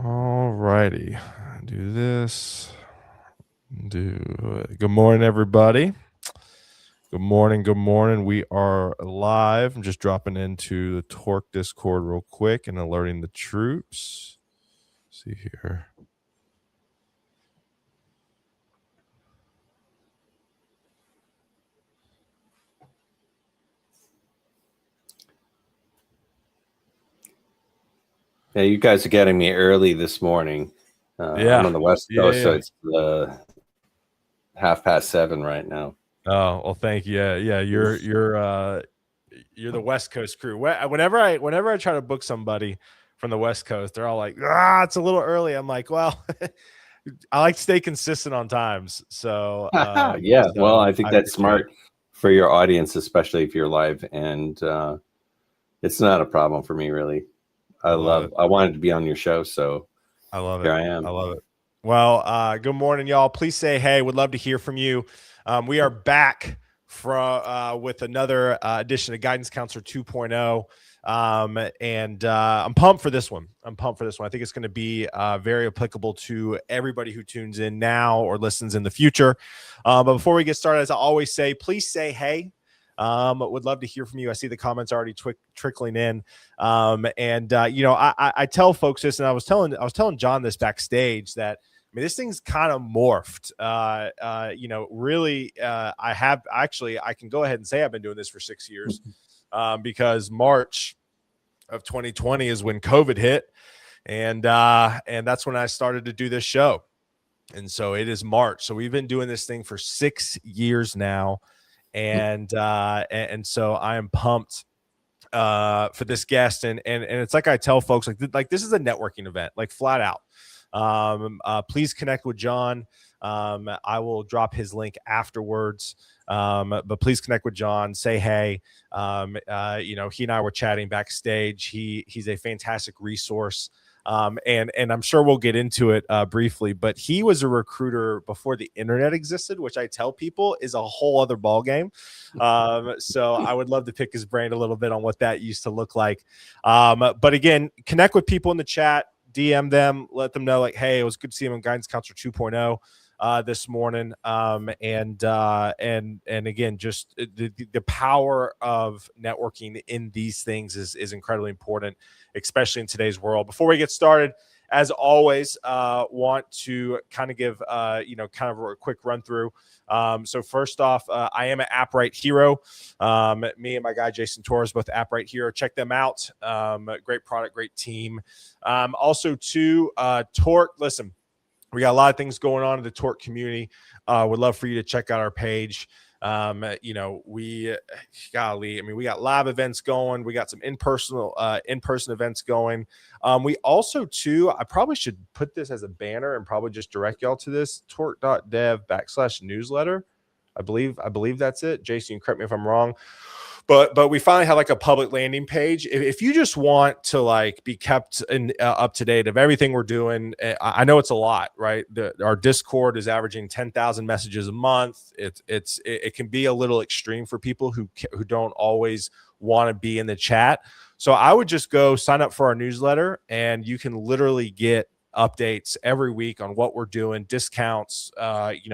All righty. Do this. Do it. Good morning, everybody. Good morning. Good morning. We are live. I'm just dropping into the Torque Discord real quick and alerting the troops. See here. Yeah, you guys are getting me early this morning. Yeah. I'm on the West Coast, Yeah. so it's 7:30 right now. Oh, well, thank you. Yeah. You're the West Coast crew. Whenever I try to book somebody from the West Coast, they're all like, it's a little early. I'm like, well, I like to stay consistent on times. So Yeah, well, I think that's smart for your audience, especially if you're live, and it's not a problem for me, really. I wanted to be on your show, so I love here it. I am. I love it. Well, good morning, y'all. Please say hey. Would love to hear from you. We are back with another edition of Guidance Counselor 2.0. And I'm pumped for this one. I think it's going to be very applicable to everybody who tunes in now or listens in the future. But before we get started, as I always say, please say hey. Would love to hear from you. I see the comments already trickling in. I tell folks this, and I was telling John this backstage that, I mean, this thing's kind of morphed. I can go ahead and say I've been doing this for 6 years, because March of 2020 is when COVID hit, and that's when I started to do this show. And so it is March. So we've been doing this thing for 6 years now. And so I am pumped for this guest, and it's like I tell folks, like this is a networking event, like flat out. Please connect with John. I will drop his link afterwards. But please connect with John. Say hey. He and I were chatting backstage. He's a fantastic resource. And I'm sure we'll get into it briefly, but he was a recruiter before the internet existed, which I tell people is a whole other ballgame. So I would love to pick his brain a little bit on what that used to look like. But again, connect with people in the chat, DM them, let them know, like, hey, it was good to see him on Guidance Counselor 2.0 this morning. And again, just the power of networking in these things is incredibly important, especially in today's world. Before we get started, as always, want to kind of give kind of a quick run through. So first off, I am an AppWrite hero. Me and my guy Jason Torres, both AppWrite hero. Check them out. Great product, great team. Also, too, Torque. Listen, we got a lot of things going on in the Torque community. Would love for you to check out our page. We got live events going. We got some in-person events going. We also, too, I probably should put this as a banner and probably just direct y'all to this torque.dev/newsletter. I believe that's it. Jason, you correct me if I'm wrong. But we finally have like a public landing page. If you just want to like be kept up to date of everything we're doing, I know it's a lot, right? Our Discord is averaging 10,000 messages a month. It can be a little extreme for people who don't always want to be in the chat. So I would just go sign up for our newsletter, and you can literally get updates every week on what we're doing, discounts.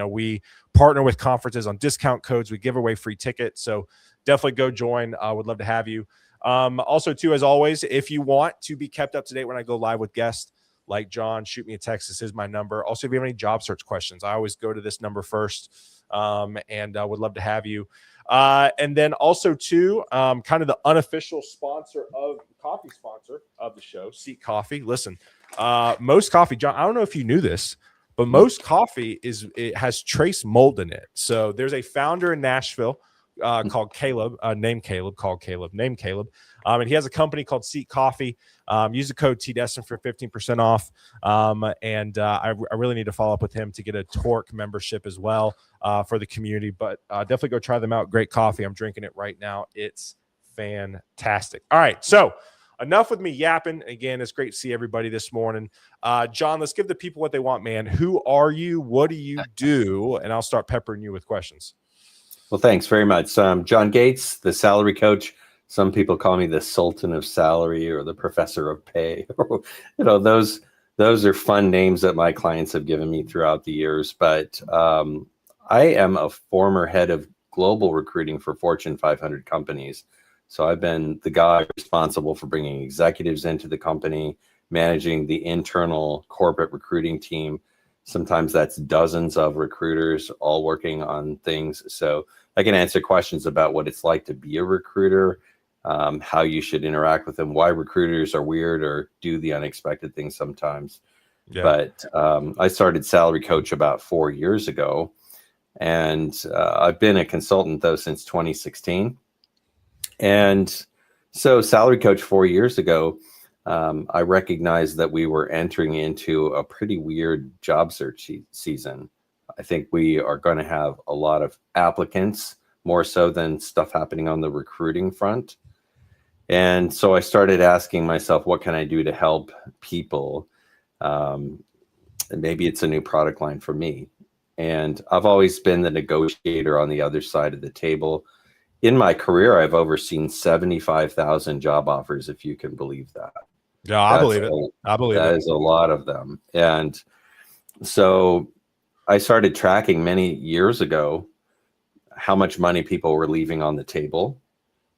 We partner with conferences on discount codes. We give away free tickets. So definitely go join. I would love to have you. Also, too, as always, if you want to be kept up to date when I go live with guests like John, shoot me a text. This is my number. Also, if you have any job search questions, I always go to this number first, and I would love to have you. And then also, too, kind of the unofficial coffee sponsor of the show, Seek Coffee. Listen, Most Coffee, John, I don't know if you knew this, but Most Coffee has trace mold in it. So there's a founder in Nashville called Caleb, named Caleb, and he has a company called Seek Coffee. Use the code TDestin for 15% off. I really need to follow up with him to get a Torque membership as well for the community. But definitely go try them out. Great coffee. I'm drinking it right now. It's fantastic. All right, so enough with me yapping. Again, it's great to see everybody this morning. John, let's give the people what they want, man. Who are you? What do you do? And I'll start peppering you with questions. Well, thanks very much. John Gates, the salary coach. Some people call me the Sultan of Salary or the Professor of Pay. Those those are fun names that my clients have given me throughout the years. But I am a former head of global recruiting for Fortune 500 companies. So I've been the guy responsible for bringing executives into the company, managing the internal corporate recruiting team. Sometimes that's dozens of recruiters all working on things. So I can answer questions about what it's like to be a recruiter, how you should interact with them, why recruiters are weird or do the unexpected things sometimes. Yeah. But I started Salary Coach about 4 years ago, and I've been a consultant though since 2016. And so Salary Coach 4 years ago, I recognized that we were entering into a pretty weird job search season. I think we are going to have a lot of applicants, more so than stuff happening on the recruiting front. And so I started asking myself, what can I do to help people? Maybe it's a new product line for me. And I've always been the negotiator on the other side of the table. In my career, I've overseen 75,000 job offers, if you can believe that. Yeah, I believe it. I believe that is a lot of them. And so I started tracking many years ago how much money people were leaving on the table,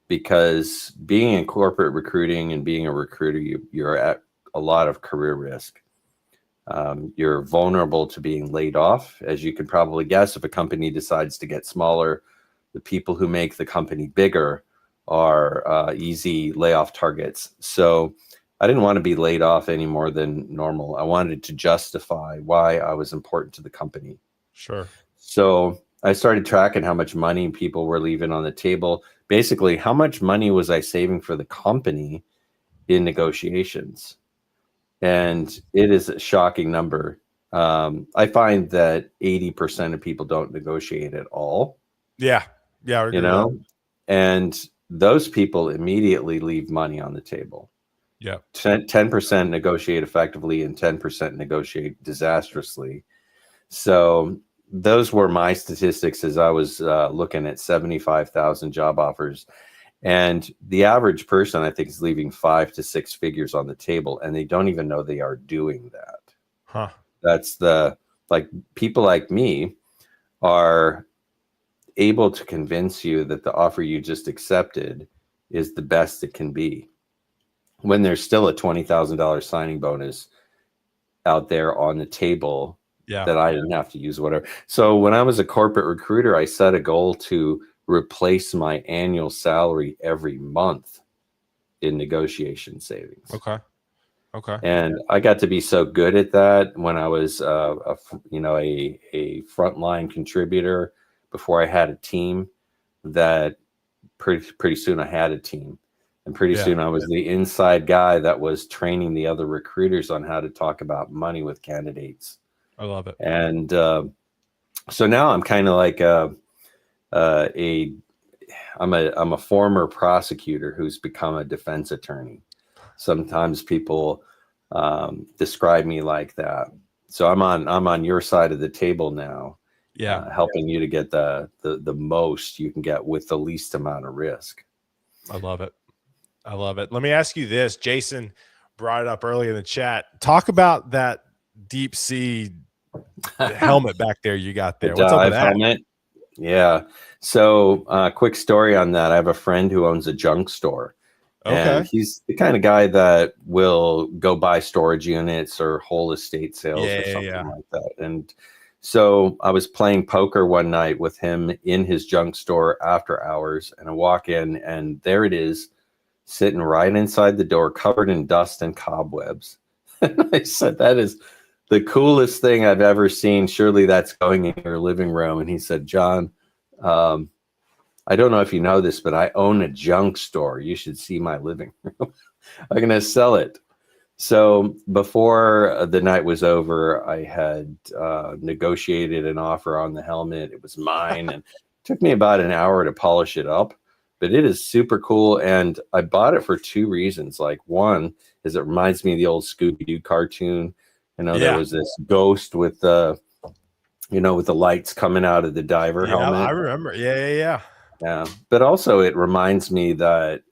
because being in corporate recruiting and being a recruiter, you're at a lot of career risk. You're vulnerable to being laid off. As you can probably guess, if a company decides to get smaller, the people who make the company bigger are easy layoff targets. So I didn't want to be laid off any more than normal. I wanted to justify why I was important to the company. Sure. So I started tracking how much money people were leaving on the table. Basically, how much money was I saving for the company in negotiations? And it is a shocking number. I find that 80% of people don't negotiate at all. Yeah. Yeah. You know, and those people immediately leave money on the table. Yeah. 10% negotiate effectively and 10% negotiate disastrously. So those were my statistics as I was looking at 75,000 job offers. And the average person, I think, is leaving 5 to 6 figures on the table, and they don't even know they are doing that. Huh. That's people like me are able to convince you that the offer you just accepted is the best it can be, when there's still a $20,000 signing bonus out there on the table. Yeah. That I didn't have to use, whatever. So when I was a corporate recruiter, I set a goal to replace my annual salary every month in negotiation savings. Okay. And I got to be so good at that when I was a frontline contributor before I had a team, that pretty soon I had a team. And pretty soon I was the inside guy that was training the other recruiters on how to talk about money with candidates. I love it. And so now I'm kind of like I'm a former prosecutor who's become a defense attorney. Sometimes people describe me like that. So I'm on your side of the table now. Yeah, helping you to get the most you can get with the least amount of risk. I love it. Let me ask you this. Jason brought it up earlier in the chat. Talk about that deep sea helmet back there you got there. What's up with that? Helmet? Yeah. So quick story on that. I have a friend who owns a junk store. Okay. And he's the kind of guy that will go buy storage units or whole estate sales or something like that. And so I was playing poker one night with him in his junk store after hours, and I walk in and there it is, sitting right inside the door, covered in dust and cobwebs. And I said, that is the coolest thing I've ever seen. Surely that's going in your living room. And he said, John, I don't know if you know this, but I own a junk store. You should see my living room. I'm going to sell it. So before the night was over, I had negotiated an offer on the helmet. It was mine, and it took me about an hour to polish it up. But it is super cool, and I bought it for 2 reasons. Like, one is it reminds me of the old Scooby-Doo cartoon. There was this ghost with the, with the lights coming out of the diver helmet. I remember. Yeah. But also it reminds me that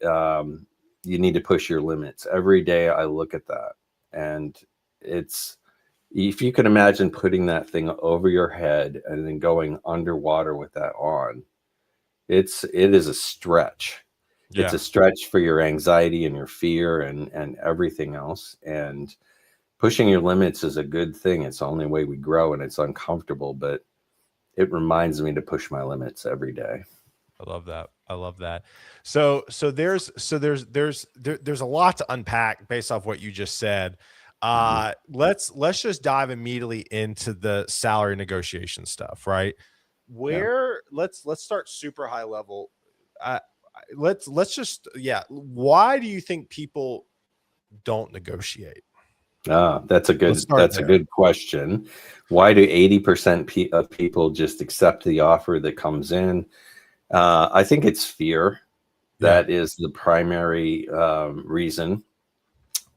you need to push your limits. Every day I look at that, and it's, if you can imagine putting that thing over your head and then going underwater with that on, it is a stretch. Yeah. It's a stretch for your anxiety and your fear and everything else. And pushing your limits is a good thing. It's the only way we grow, and it's uncomfortable, but it reminds me to push my limits every day. I love that. I love that. So there's a lot to unpack based off what you just said. Let's just dive immediately into the salary negotiation stuff, right? Where let's start super high level. Let's just why do you think people don't negotiate? That's a good question. Why do 80% of people just accept the offer that comes in? I think it's fear. That is the primary reason.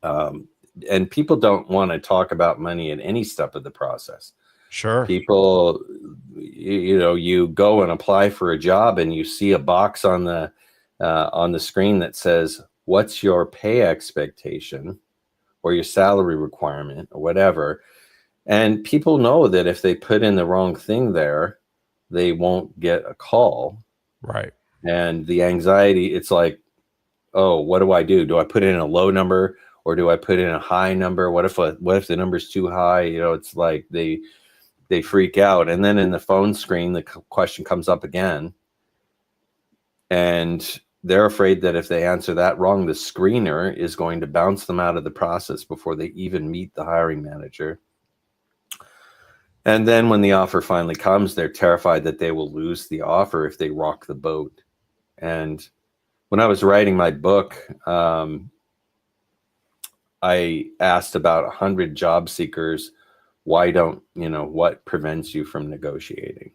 And people don't want to talk about money at any step of the process. Sure. People, you go and apply for a job and you see a box on the screen that says, what's your pay expectation or your salary requirement or whatever. And people know that if they put in the wrong thing there, they won't get a call. Right. And the anxiety, it's like, oh, what do I do? Do I put in a low number or do I put in a high number? What if the number's too high? It's like they freak out. And then in the phone screen, the question comes up again. And they're afraid that if they answer that wrong, the screener is going to bounce them out of the process before they even meet the hiring manager. And then when the offer finally comes, they're terrified that they will lose the offer if they rock the boat. And when I was writing my book, I asked about 100 job seekers, what prevents you from negotiating?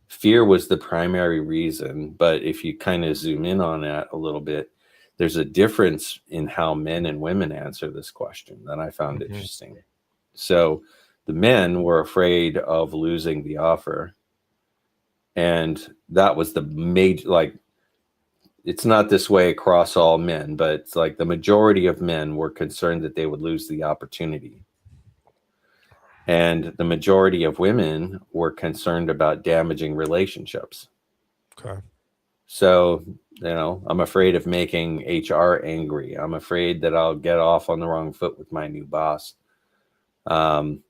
Fear was the primary reason, but if you kind of zoom in on that a little bit, there's a difference in how men and women answer this question that I found interesting. So the men were afraid of losing the offer. And that was the major, it's not this way across all men, but it's like the majority of men were concerned that they would lose the opportunity. And the majority of women were concerned about damaging relationships. Okay. So, I'm afraid of making HR angry. I'm afraid that I'll get off on the wrong foot with my new boss. So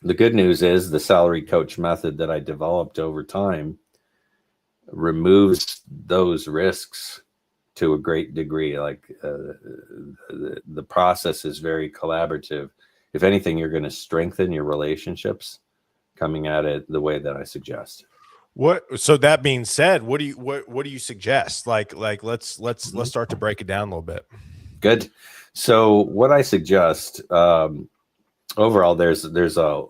the good news is the salary coach method that I developed over time removes those risks to a great degree. The process is very collaborative. If anything, you're going to strengthen your relationships coming at it the way that I suggest. So that being said, what do you suggest? Let's start to break it down a little bit. Good. So what I suggest, overall, there's a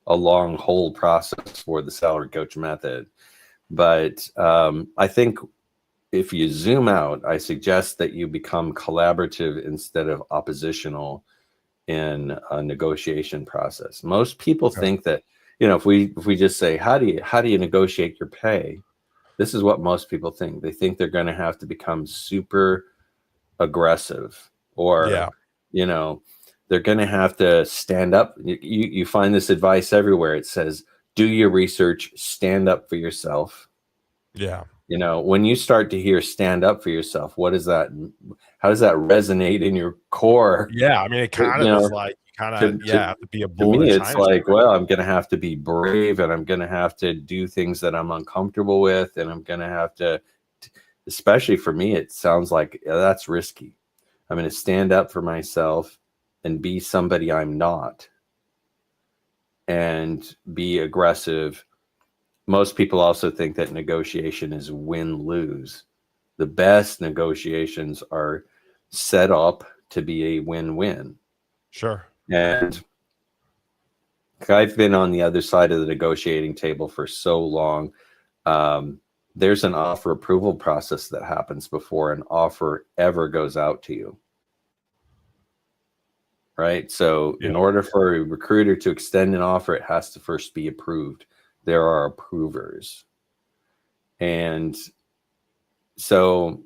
long whole process for the salary coach method. But I think if you zoom out, I suggest that you become collaborative instead of oppositional in a negotiation process. Most people think that, if we just say, how do you negotiate your pay? This is what most people think. They think they're going to have to become super aggressive, or, they're going to have to stand up. You find this advice everywhere. It says, do your research, stand up for yourself. Yeah. When you start to hear stand up for yourself, how does that resonate in your core? Yeah. I mean, it kind of is like, have to be a bull. To me, it's like, well, I'm going to have to be brave, and I'm going to have to do things that I'm uncomfortable with. And I'm going to have to, especially for me, it sounds like that's risky. I'm going to stand up for myself and be somebody I'm not, and be aggressive. Most people also think that negotiation is win-lose. The best negotiations are set up to be a win-win. Sure. And I've been on the other side of the negotiating table for so long. There's an offer approval process that happens before an offer ever goes out to you. Right? So in order for a recruiter to extend an offer, it has to first be approved. There are approvers. And so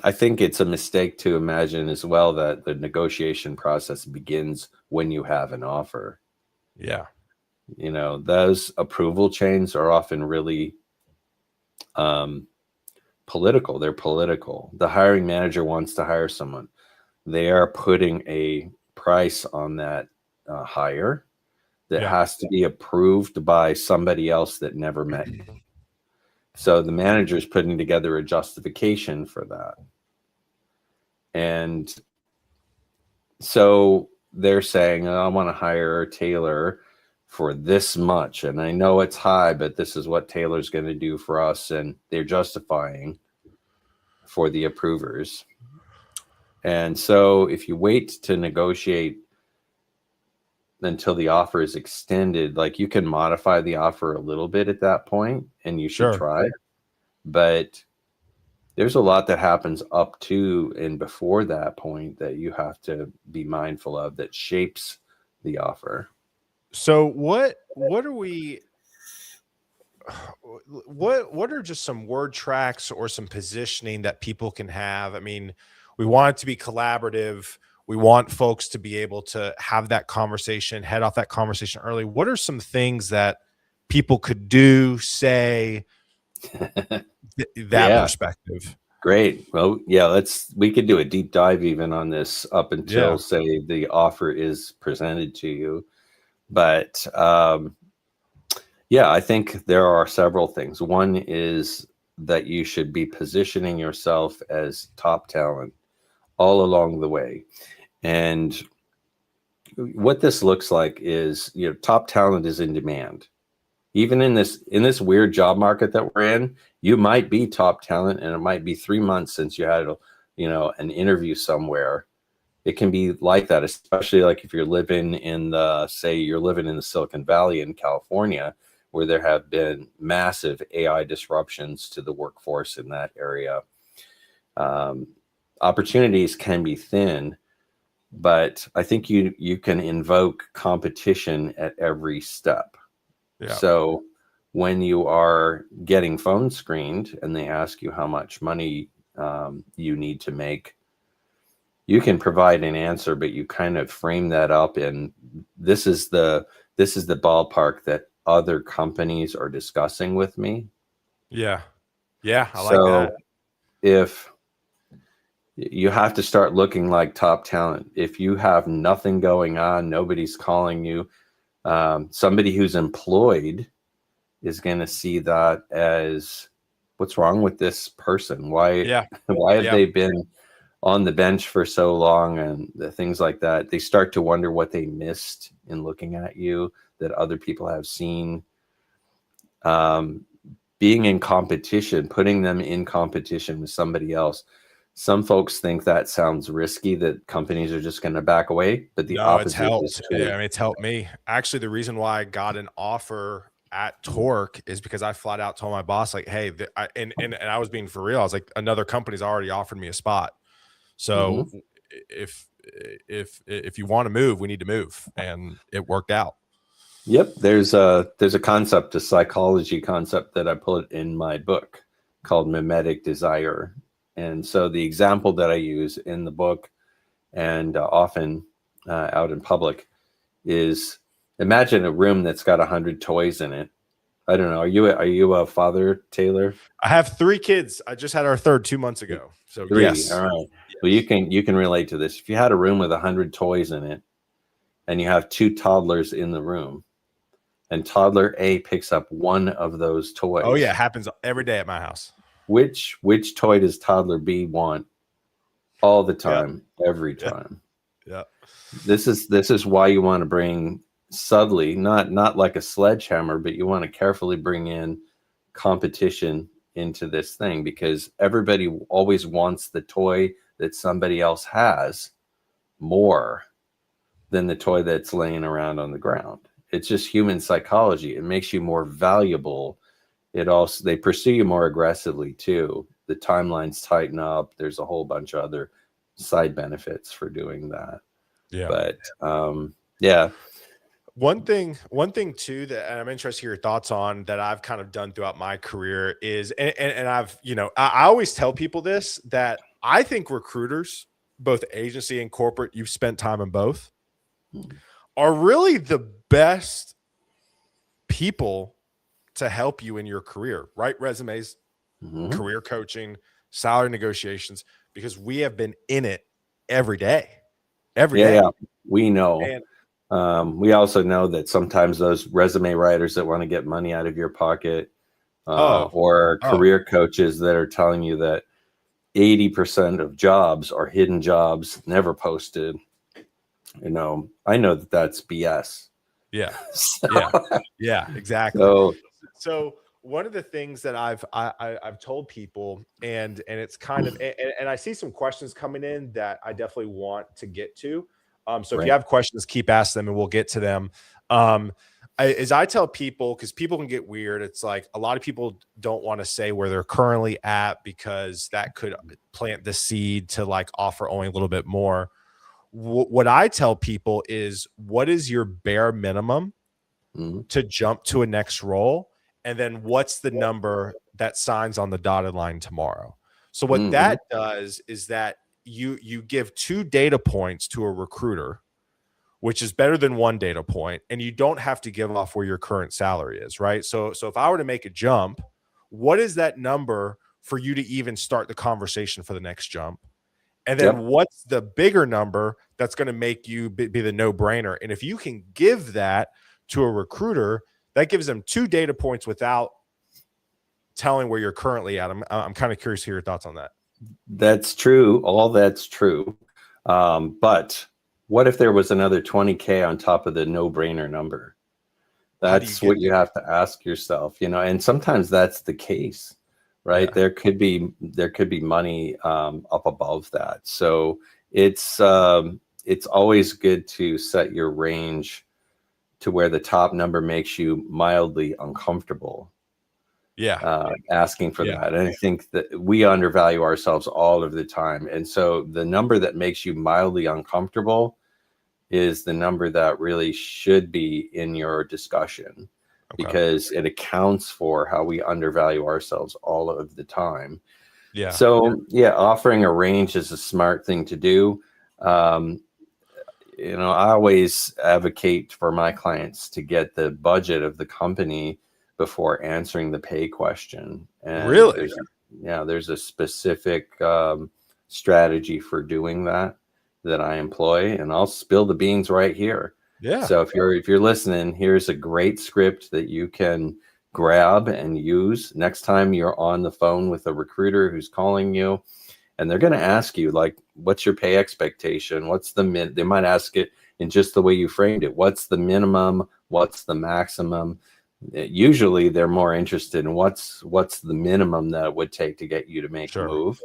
I think it's a mistake to imagine as well that the negotiation process begins when you have an offer. Yeah. You know, those approval chains are often really political. They're political. The hiring manager wants to hire someone. They are putting a price on that hire that has to be approved by somebody else that never met you. So the manager is putting together a justification for that. And so they're saying, oh, I want to hire Taylor for this much. And I know it's high, but this is what Taylor's going to do for us. And they're justifying for the approvers. And so if you wait to negotiate until the offer is extended, like you can modify the offer a little bit at that point, and you should try. But there's a lot that happens up to and before that point that you have to be mindful of that shapes the offer. So what are we, what are just some word tracks or some positioning that people can have? I mean, we want it to be collaborative. We want folks to be able to have that conversation, head off that conversation early. What are some things that people could do, say, that perspective? Great. Well, yeah, we could do a deep dive even on this up until say the offer is presented to you. But yeah, I think there are several things. One is that you should be positioning yourself as top talent all along the way. And what this looks like is, you know, top talent is in demand. Even in this weird job market that we're in, you might be top talent, and it might be 3 months since you had, you know, an interview somewhere. It can be like that, especially like if you're living in the Silicon Valley in California, where there have been massive AI disruptions to the workforce in that area. Opportunities can be thin, but I think you can invoke competition at every step. Yeah. So when you are getting phone screened and they ask you how much money you need to make, you can provide an answer, but you kind of frame that up in this is the ballpark that other companies are discussing with me. Yeah. Yeah. I like that. If you have to start looking like top talent, if you have nothing going on, nobody's calling you, somebody who's employed is going to see that as, what's wrong with this person? Why have they been on the bench for so long, and the things like that? They start to wonder what they missed in looking at you that other people have seen. Being in competition, putting them in competition with somebody else. Some folks think that sounds risky, that companies are just going to back away, but the opposite is true. Yeah, I mean, it's helped me. Actually, the reason why I got an offer at Torque is because I flat out told my boss, like, hey, and I was being for real. I was like, another company's already offered me a spot. So if you want to move, we need to move. And it worked out. Yep. There's a concept, a psychology concept that I put in my book called mimetic desire. And so the example that I use in the book and often out in public is, imagine a room that's got 100 toys in it. I don't know. Are you a father, Taylor? I have 3 kids. I just had our third 2 months ago. So 3. Yes. All right. Yes. Well, you can relate to this. If you had a room with 100 toys in it and you have 2 toddlers in the room, and toddler A picks up one of those toys. Oh yeah, it happens every day at my house. Which toy does toddler B want all the time, every time? Yeah. This is why you want to bring subtly, not like a sledgehammer, but you want to carefully bring in competition into this thing, because everybody always wants the toy that somebody else has more than the toy that's laying around on the ground. It's just human psychology. It makes you more valuable. They pursue you more aggressively too. The timelines tighten up. There's a whole bunch of other side benefits for doing that. Yeah. But yeah. One thing too that, and I'm interested in your thoughts on, that I've kind of done throughout my career is, and I've, you know, I always tell people this, that I think recruiters, both agency and corporate, you've spent time in both, are really the best people to help you in your career. Write resumes, career coaching, salary negotiations, because we have been in it every day. Yeah, we know. And we also know that sometimes those resume writers that want to get money out of your pocket, or career coaches that are telling you that 80% of jobs are hidden jobs, never posted. I know that that's BS. Yeah. So, yeah, exactly. So one of the things that I've told people, and it's kind of, and I see some questions coming in that I definitely want to get to. So if you have questions, keep asking them and we'll get to them. As I tell people, because people can get weird, it's like a lot of people don't want to say where they're currently at because that could plant the seed to like offer only a little bit more. What I tell people is, what is your bare minimum to jump to a next role? And then what's the number that signs on the dotted line tomorrow? So what that does is that you give 2 data points to a recruiter, which is better than 1 data point, and you don't have to give off where your current salary is, right? So if I were to make a jump, what is that number for you to even start the conversation for the next jump? And then what's the bigger number that's going to make you be the no-brainer? And if you can give that to a recruiter, that gives them 2 data points without telling where you're currently at. I'm kind of curious to hear your thoughts on that. That's true. All that's true. But what if there was another 20K on top of the no-brainer number? That's what you have to ask yourself, and sometimes that's the case, right? There could be money up above that. So it's always good to set your range to where the top number makes you mildly uncomfortable. Asking for that. And I think that we undervalue ourselves all of the time. And so the number that makes you mildly uncomfortable is the number that really should be in your discussion, because it accounts for how we undervalue ourselves all of the time. So offering a range is a smart thing to do. I always advocate for my clients to get the budget of the company before answering the pay question. And there's a specific strategy for doing that I employ, and I'll spill the beans right here. So if you're listening, here's a great script that you can grab and use next time you're on the phone with a recruiter who's calling you, and they're going to ask you, like, what's your pay expectation? What's they might ask it in just the way you framed it. What's the minimum? What's the maximum? Usually they're more interested in what's the minimum that it would take to get you to make a move.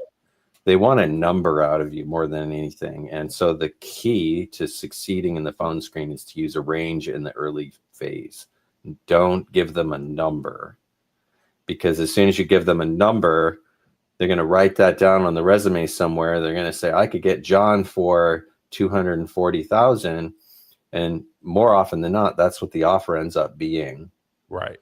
They want a number out of you more than anything. And so the key to succeeding in the phone screen is to use a range in the early phase. Don't give them a number, because as soon as you give them a number, they're going to write that down on the resume somewhere. They're going to say, I could get John for $240,000. And more often than not, that's what the offer ends up being. Right.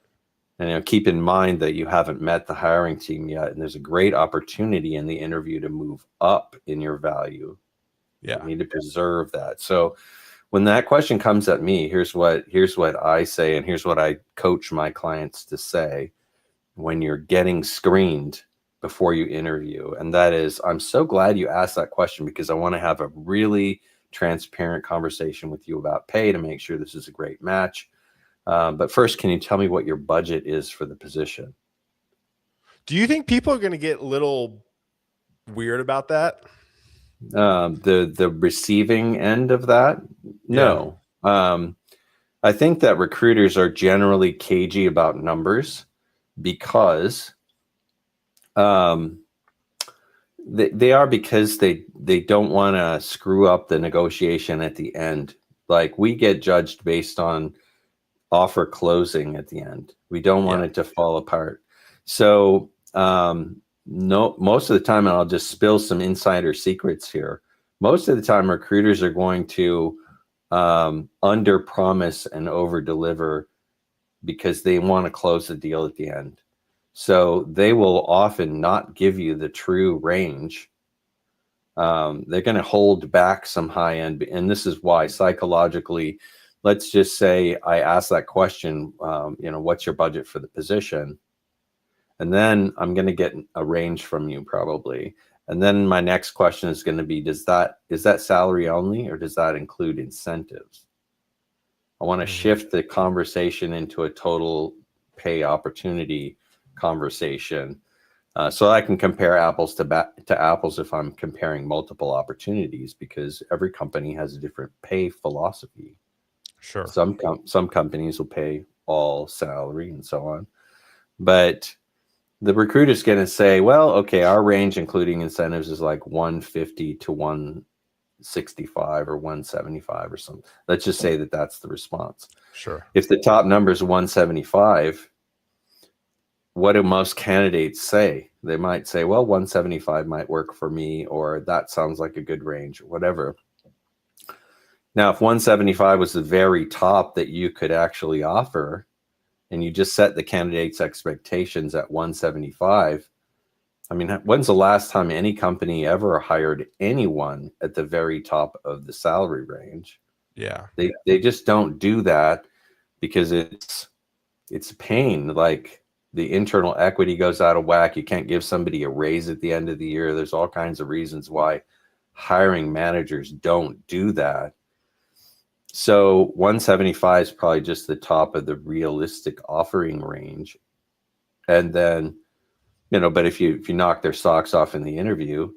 And keep in mind that you haven't met the hiring team yet, and there's a great opportunity in the interview to move up in your value. You need to preserve that. So when that question comes at me, here's what I say, and here's what I coach my clients to say when you're getting screened before you interview. And that is, I'm so glad you asked that question, because I want to have a really transparent conversation with you about pay to make sure this is a great match. But first, can you tell me what your budget is for the position? Do you think people are going to get a little weird about that? The receiving end of that? No. I think that recruiters are generally cagey about numbers because they are, because they don't want to screw up the negotiation at the end. Like, we get judged based on offer closing at the end. We don't want it to fall apart. So most of the time, and I'll just spill some insider secrets here, most of the time recruiters are going to under promise and over deliver, because they want to close the deal at the end. So they will often not give you the true range they're going to hold back some high end. And this is why psychologically, let's just say I ask that question, what's your budget for the position? And then I'm going to get a range from you probably. And then my next question is going to be, is that salary only, or does that include incentives? I want to shift the conversation into a total pay opportunity conversation, so I can compare apples to apples if I'm comparing multiple opportunities, because every company has a different pay philosophy. Sure. Some companies will pay all salary and so on, but the recruiter's going to say, well, okay, our range including incentives is like 150 to 165 or 175 or something. Let's just say that that's the response. Sure. If the top number is 175, what do most candidates say? They might say, well, 175 might work for me, or that sounds like a good range, or whatever. Now, if 175 was the very top that you could actually offer, and you just set the candidate's expectations at 175, I mean, when's the last time any company ever hired anyone at the very top of the salary range? Yeah. They just don't do that, because it's a pain. Like, the internal equity goes out of whack. You can't give somebody a raise at the end of the year. There's all kinds of reasons why hiring managers don't do that. So 175 is probably just the top of the realistic offering range. And then, but if you knock their socks off in the interview,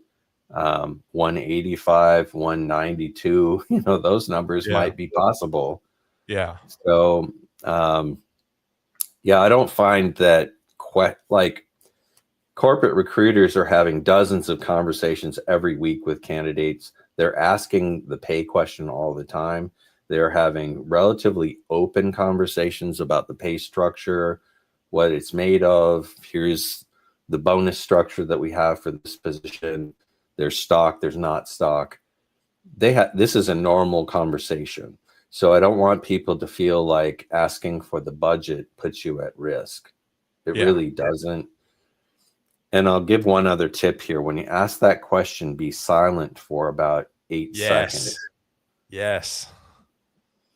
185, 192, those numbers might be possible. Yeah. So, I don't find that like corporate recruiters are having dozens of conversations every week with candidates. They're asking the pay question all the time. They're having relatively open conversations about the pay structure, what it's made of. Here's the bonus structure that we have for this position. There's stock, there's not stock. This is a normal conversation. So I don't want people to feel like asking for the budget puts you at risk. It really doesn't. And I'll give one other tip here. When you ask that question, be silent for about 8 seconds. Yes.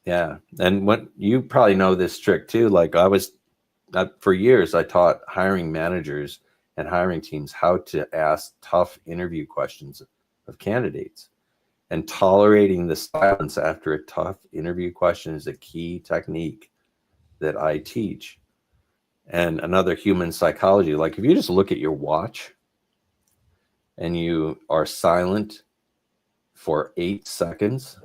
Yeah. And what you probably know this trick too. Like, for years, I taught hiring managers and hiring teams how to ask tough interview questions of candidates. And tolerating the silence after a tough interview question is a key technique that I teach. And another human psychology, like if you just look at your watch and you are silent for 8 seconds,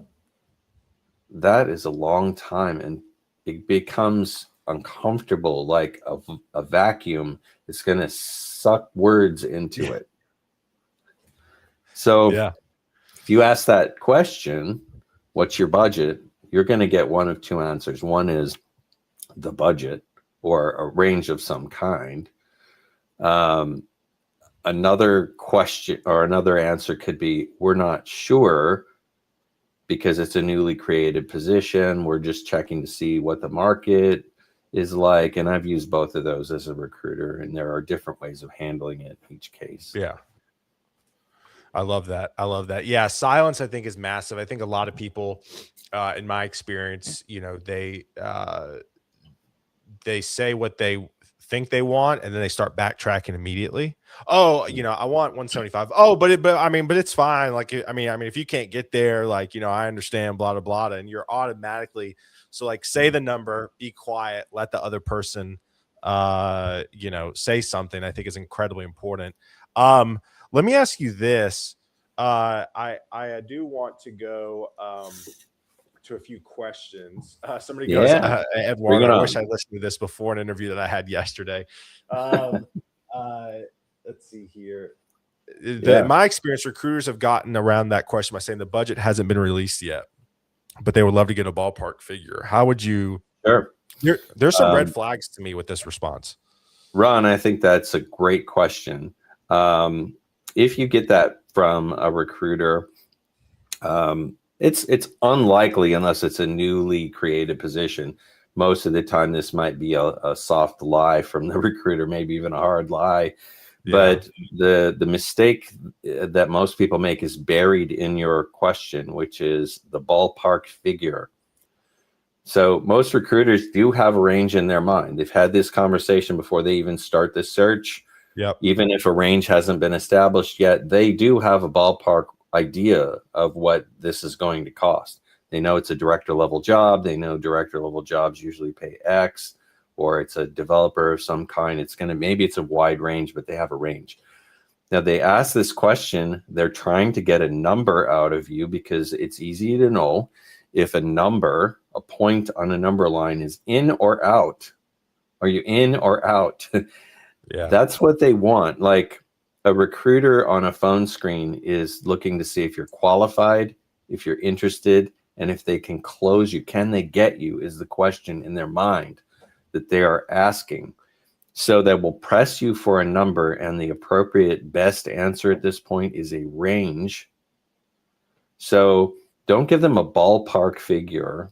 that is a long time, and it becomes uncomfortable, like a vacuum. It's going to suck words into it. So if you ask that question, what's your budget? You're going to get one of two answers. One is the budget, or a range of some kind. Another question or another answer could be, we're not sure because it's a newly created position. We're just checking to see what the market is like. And I've used both of those as a recruiter, and there are different ways of handling it in each case. Yeah. I love that. Yeah. Silence, I think, is massive. I think a lot of people, in my experience, they say what they think they want, and then they start backtracking immediately. Oh, I want 175. Oh, but it's fine. Like, if you can't get there, like, I understand, blah, blah, blah. And you're automatically, so like, say the number, be quiet, let the other person, say something. I think is incredibly important. Let me ask you this. I do want to go, to a few questions. Somebody goes, Edward, I wish I listened to this before an interview that I had yesterday. Let's see here. In my experience, recruiters have gotten around that question by saying the budget hasn't been released yet, but they would love to get a ballpark figure. How would you? Sure. There's some red flags to me with this response. Ron, I think that's a great question. If you get that from a recruiter, it's unlikely, unless it's a newly created position. Most of the time, this might be a soft lie from the recruiter, maybe even a hard lie. But the mistake that most people make is buried in your question, which is the ballpark figure. So most recruiters do have a range in their mind. They've had this conversation before they even start the search. Yep. Even if a range hasn't been established yet, they do have a ballpark idea of what this is going to cost. They know it's a director level job. They know director level jobs usually pay X, or it's a developer of some kind. Maybe it's a wide range, but they have a range. Now they ask this question, they're trying to get a number out of you because it's easy to know if a point on a number line is in or out. Are you in or out? Yeah. That's what they want. Like a recruiter on a phone screen is looking to see if you're qualified, if you're interested, and if they can close you. Can they get you is the question in their mind that they are asking. So that will press you for a number, and the appropriate best answer at this point is a range. So don't give them a ballpark figure.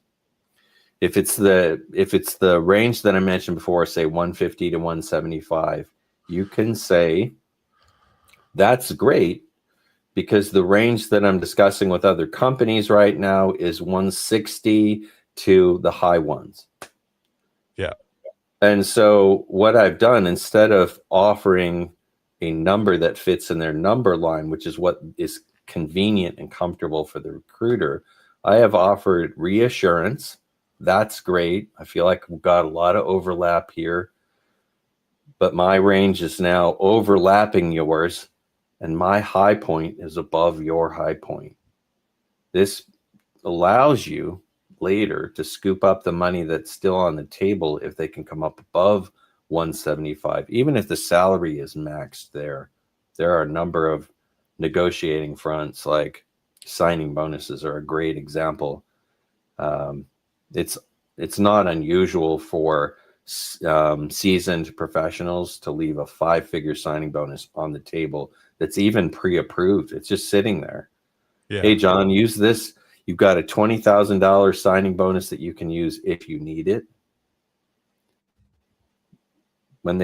If it's the range that I mentioned before, say 150 to 175, you can say that's great, because the range that I'm discussing with other companies right now is 160 to the high ones. Yeah. And so what I've done, instead of offering a number that fits in their number line, which is what is convenient and comfortable for the recruiter, I have offered reassurance. That's great. I feel like we've got a lot of overlap here, but my range is now overlapping yours, and my high point is above your high point. This allows you later to scoop up the money that's still on the table if they can come up above 175, even if the salary is maxed there. There are a number of negotiating fronts, like signing bonuses are a great example. It's not unusual for seasoned professionals to leave a 5-figure signing bonus on the table that's even pre-approved. It's just sitting there. Yeah. Hey, John, use this. You've got a $20,000 signing bonus that you can use if you need it. When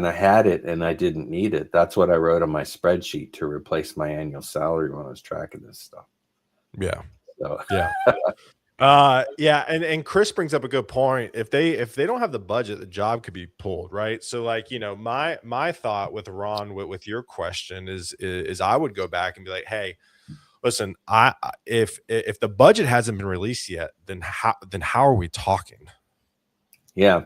I had it and I didn't need it, that's what I wrote on my spreadsheet to replace my annual salary when I was tracking this stuff. Yeah. So. Yeah. Yeah, and Chris brings up a good point. If they don't have the budget, the job could be pulled, right? So, like, you know, my thought with Ron with your question is I would go back and be like, hey, listen, if the budget hasn't been released yet, then how are we talking? Yeah,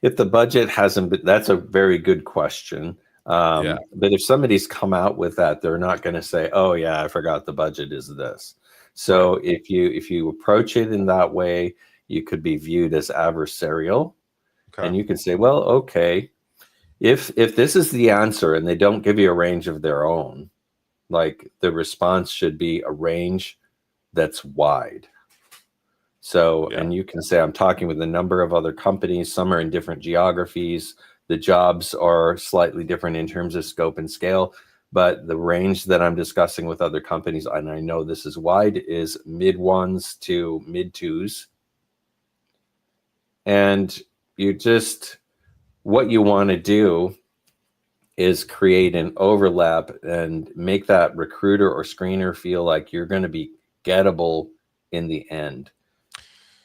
if the budget hasn't been, that's a very good question. But if somebody's come out with that, they're not going to say, oh yeah, I forgot the budget is this. So if you approach it in that way, you could be viewed as adversarial. Okay. And you can say, well, okay, if this is the answer and they don't give you a range of their own, like the response should be a range that's wide. So, and you can say, I'm talking with a number of other companies. Some are in different geographies. The jobs are slightly different in terms of scope and scale. But the range that I'm discussing with other companies, and I know this is wide, is mid ones to mid twos. And what you want to do is create an overlap and make that recruiter or screener feel like you're going to be gettable in the end.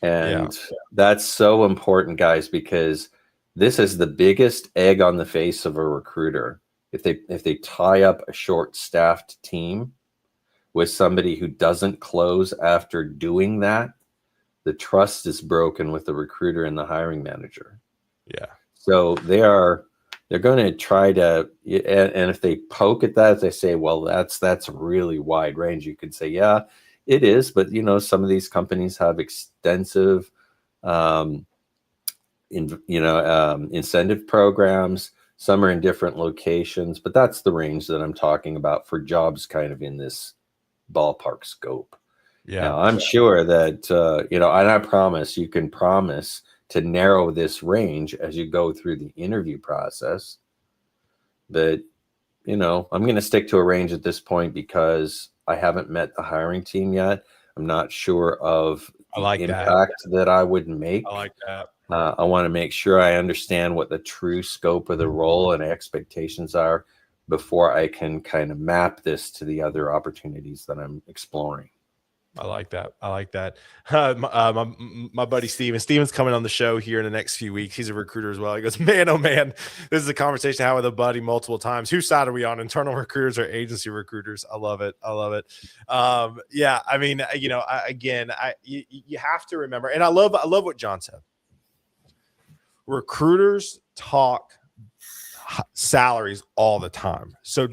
And that's so important, guys, because this is the biggest egg on the face of a recruiter. If they tie up a short-staffed team with somebody who doesn't close after doing that, the trust is broken with the recruiter and the hiring manager. Yeah. So they're going to try to, and if they poke at that, if they say, well, that's a really wide range, you could say, yeah, it is. But, you know, some of these companies have extensive, incentive programs. Some are in different locations, but that's the range that I'm talking about for jobs kind of in this ballpark scope. Yeah. Now, I'm sure that, and I promise you can promise to narrow this range as you go through the interview process. But, I'm going to stick to a range at this point because I haven't met the hiring team yet. I'm not sure of the impact that I would make. I like that. I want to make sure I understand what the true scope of the role and expectations are before I can kind of map this to the other opportunities that I'm exploring. I like that. I like that. My buddy Steven's coming on the show here in the next few weeks. He's a recruiter as well. He goes, man, oh man, this is a conversation I had with a buddy multiple times. Whose side are we on, internal recruiters or agency recruiters? I love it. I love it. Yeah, I mean, you have to remember, and I love what John said. Recruiters talk salaries all the time, so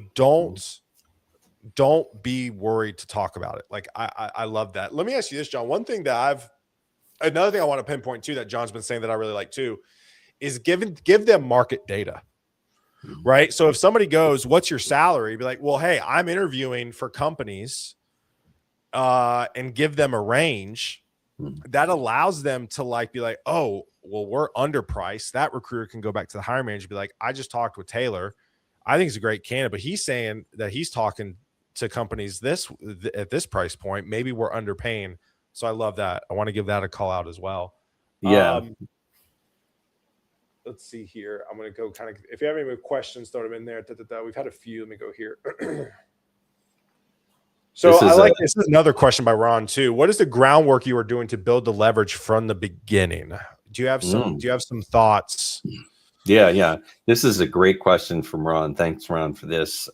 don't be worried to talk about it. Like I love that. Let me ask you this, John. Another thing I want to pinpoint too that John's been saying that I really like too is give them market data, right? So if somebody goes, "What's your salary?" Be like, "Well, hey, I'm interviewing for companies," and give them a range. That allows them to be like, "Oh, well, we're underpriced." That recruiter can go back to the hiring manager and be like, "I just talked with Taylor. I think he's a great candidate, but he's saying that he's talking to companies at this price point. Maybe we're underpaying." So I love that. I want to give that a call out as well. Yeah. Let's see here. I'm going to go kind of, if you have any questions, throw them in there. We've had a few. Let me go here. So this is another question by Ron too. What is the groundwork you are doing to build the leverage from the beginning? Do you have some thoughts? Yeah. This is a great question from Ron. Thanks, Ron, for this.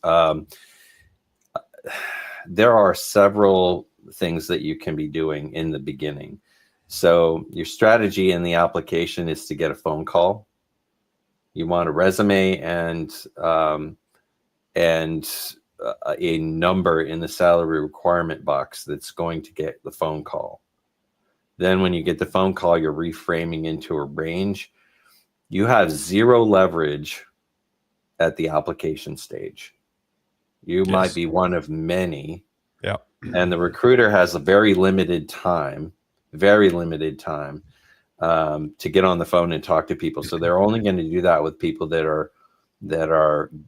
There are several things that you can be doing in the beginning. So your strategy in the application is to get a phone call. You want a resume and a number in the salary requirement box that's going to get the phone call. Then when you get the phone call, you're reframing into a range. You have zero leverage at the application stage. You might be one of many. Yeah. And the recruiter has a very limited time to get on the phone and talk to people. So they're only going to do that with people that are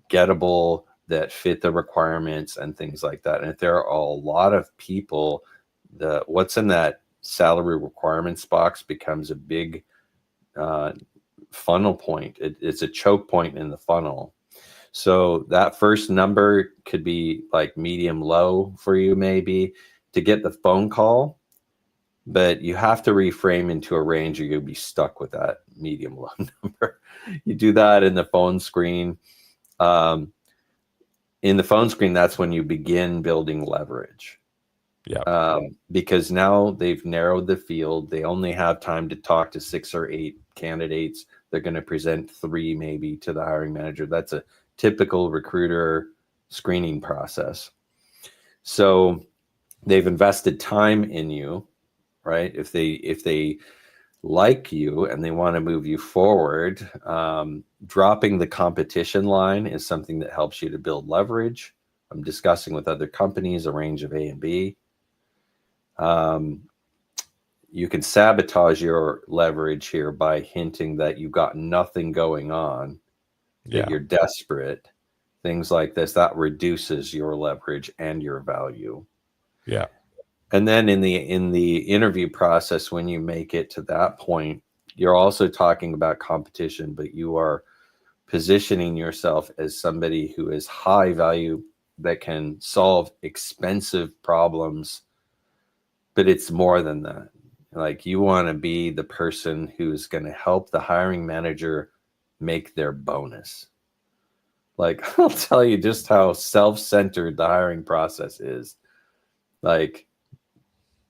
gettable, that fit the requirements and things like that. And if there are a lot of people, what's in that salary requirements box becomes a big funnel point. It's a choke point in the funnel. So that first number could be like medium low for you maybe to get the phone call, but you have to reframe into a range or you'll be stuck with that medium low number. You do that in the phone screen. In the phone screen, that's when you begin building leverage. Yeah. Because now they've narrowed the field. They only have time to talk to 6 or 8 candidates. They're going to present 3 maybe to the hiring manager. That's a typical recruiter screening process. So they've invested time in you, right? If they like you and they want to move you forward, dropping the competition line is something that helps you to build leverage. I'm discussing with other companies a range of A and B. You can sabotage your leverage here by hinting that you've got nothing going on, that you're desperate, things like this. That reduces your leverage and your value. Yeah. And then in the interview process, when you make it to that point, you're also talking about competition, but you are positioning yourself as somebody who is high value that can solve expensive problems. But it's more than that. Like, you want to be the person who's going to help the hiring manager make their bonus. Like, I'll tell you just how self-centered the hiring process is. Like,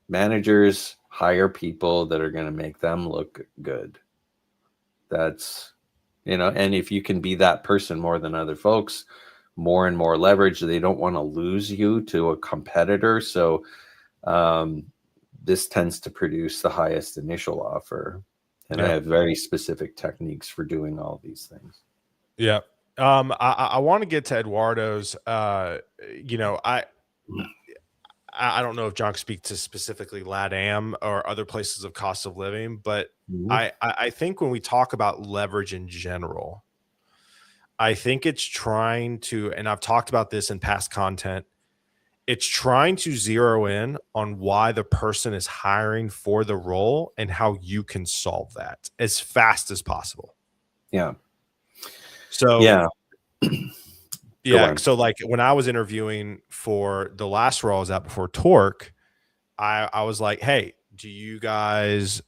managers hire people that are going to make them look good. That's, and if you can be that person more than other folks, more and more leverage. They don't want to lose you to a competitor. So this tends to produce the highest initial offer. And I have very specific techniques for doing all these things. Yeah. I want to get to Eduardo's, I don't know if John can speak to specifically LATAM or other places of cost of living, but I think when we talk about leverage in general, I think it's trying to, and I've talked about this in past content, it's trying to zero in on why the person is hiring for the role and how you can solve that as fast as possible. Yeah. So yeah, Yeah. So like when I was interviewing for the last role I was at before Torque, I was like, hey, do you guys